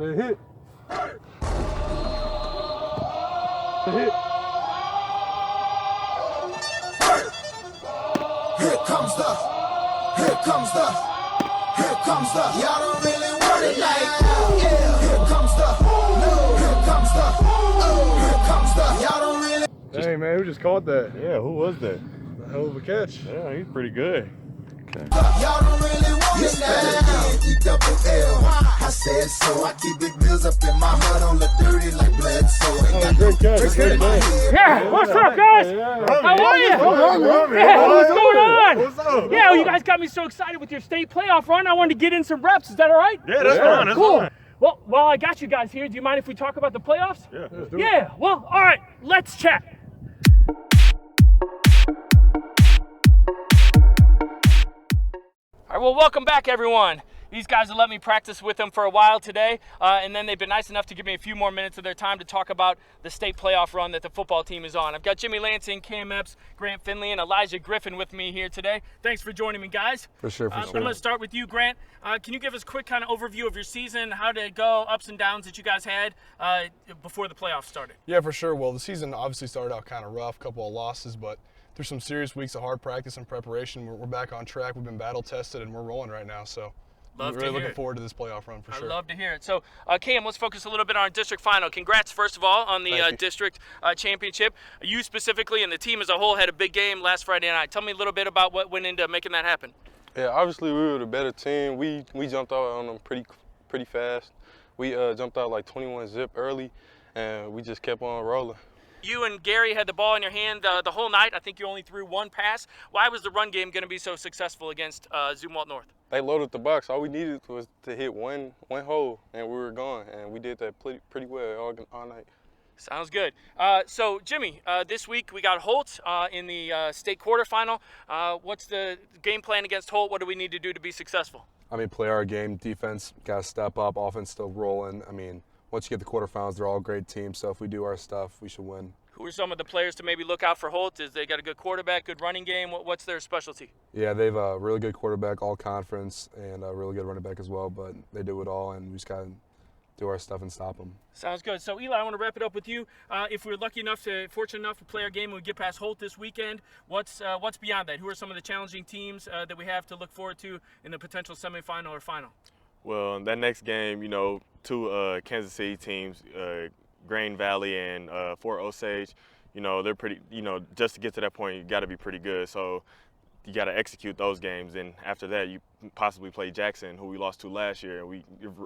Say hit. Say hit. Here comes the, y'all don't really want it like, yeah. Here comes the, y'all don't really. Hey man, who just caught that? Yeah, who was that? A hell of a catch. Yeah, he's pretty good. Y'all don't really want it now. E-double-L. I said so. I keep big bills up in my heart on the dirty like blood. So Oh, great catch. Great catch. Yeah, what's up, guys? How are you? Yeah, what's going on? What's up? Yeah, well, you guys got me so excited with your state playoff run. I wanted to get in some reps. Is that all right? Yeah, that's fine. That's Cool. fine. Well, while I got you guys here, do you mind if we talk about the playoffs? Yeah. Yeah, well, all right, let's chat. All right, well, welcome back, everyone. These guys have let me practice with them for a while today, and then they've been nice enough to give me a few more minutes of their time to talk about the state playoff run that the football team is on. I've got Jimmy Lansing, Cam Epps, Grant Finley, and Elijah Griffin with me here today. Thanks for joining me, guys. For sure. I'm going to start with you, Grant. Can you give us a quick kind of overview of your season, how did it go, ups and downs that you guys had before the playoffs started? Yeah, for sure. Well, the season obviously started out kind of rough, couple of losses, but through some serious weeks of hard practice and preparation, we're back on track. We've been battle tested and we're rolling right now. So Love I'm to really hear looking it. forward to this playoff run for sure. I love to hear it. So, Cam, let's focus a little bit on our district final. Congrats, first of all, on the Thank you. district championship. You specifically and the team as a whole had a big game last Friday night. Tell me a little bit about what went into making that happen. Yeah, obviously we were the better team. We jumped out on them pretty fast. We jumped out like 21 zip early, and we just kept on rolling. You and Gary had the ball in your hand the whole night. I think you only threw one pass. Why was the run game going to be so successful against Zumwalt North? They loaded the box. All we needed was to hit one hole, and we were gone. And we did that pretty well all night. Sounds good. So, Jimmy, this week we got Holt in the state quarterfinal. What's the game plan against Holt? What do we need to do to be successful? I mean, play our game. Defense got to step up. Offense still rolling. I mean, once you get the quarterfinals, they're all great teams. So if we do our stuff, we should win. Who are some of the players to maybe look out for Holt? Is they got a good quarterback, good running game? What's their specialty? Yeah, they've a really good quarterback, all conference, and a really good running back as well. But they do it all, and we just got to do our stuff and stop them. Sounds good. So, Eli, I want to wrap it up with you. If we're fortunate enough to play our game and we get past Holt this weekend, what's beyond that? Who are some of the challenging teams that we have to look forward to in the potential semifinal or final? Well, that next game, two Kansas City teams, Grain Valley and Fort Osage, they're pretty, just to get to that point, you got to be pretty good. So you got to execute those games. And after that, you possibly play Jackson, who we lost to last year.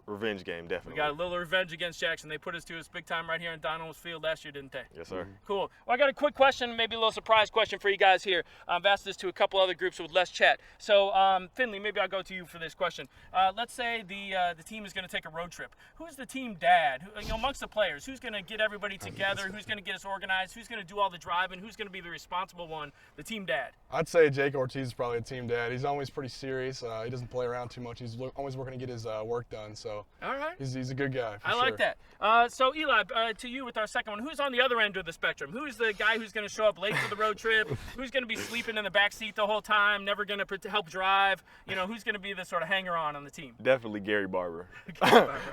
Revenge game, definitely. We got a little revenge against Jackson. They put us to us big time right here in Donald's Field last year, didn't they? Yes, sir. Cool. Well, I got a quick question, maybe a little surprise question for you guys here. I've asked this to a couple other groups with less chat. So, Finley, maybe I'll go to you for this question. Let's say the team is going to take a road trip. Who's the team dad? Amongst the players, who's going to get everybody together? Who's going to get us organized? Who's going to do all the driving? Who's going to be the responsible one? The team dad. I'd say Jake Ortiz is probably a team dad. He's always pretty serious. He doesn't play around too much. He's always working to get his work done. So all right. He's a good guy. For I like sure. that. So, Eli, to you with our second one, who's on the other end of the spectrum? Who's the guy who's going to show up late for the road trip? Who's going to be sleeping in the back seat the whole time, never going to help drive? Who's going to be the sort of hanger-on on the team? Definitely Gary Barber.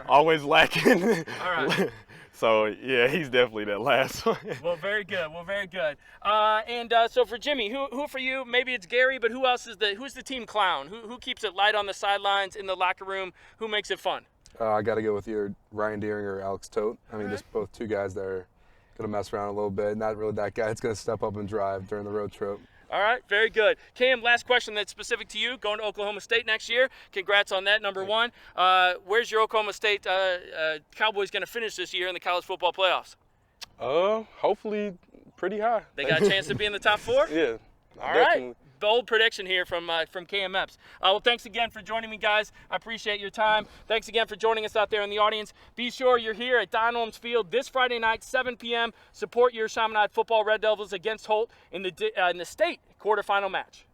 Always lacking. All right. So, yeah, he's definitely that last one. Well, very good. So for Jimmy, who for you? Maybe it's Gary, but who's the team clown? Who keeps it light on the sidelines, in the locker room? Who makes it fun? I got to go with either Ryan Deering or Alex Tote. I mean, just both two guys that are going to mess around a little bit. Not really that guy that's going to step up and drive during the road trip. All right, very good. Cam, last question that's specific to you. Going to Oklahoma State next year. Congrats on that, number one. Where's your Oklahoma State Cowboys going to finish this year in the college football playoffs? Hopefully pretty high. They got a chance to be in the top four? Yeah. All definitely. right. Bold prediction here from Cam Epps. Well, thanks again for joining me, guys. I appreciate your time. Thanks again for joining us out there in the audience. Be sure you're here at Donald's Field this Friday night, 7 p.m. Support your Chaminade football Red Devils against Holt in the state quarterfinal match.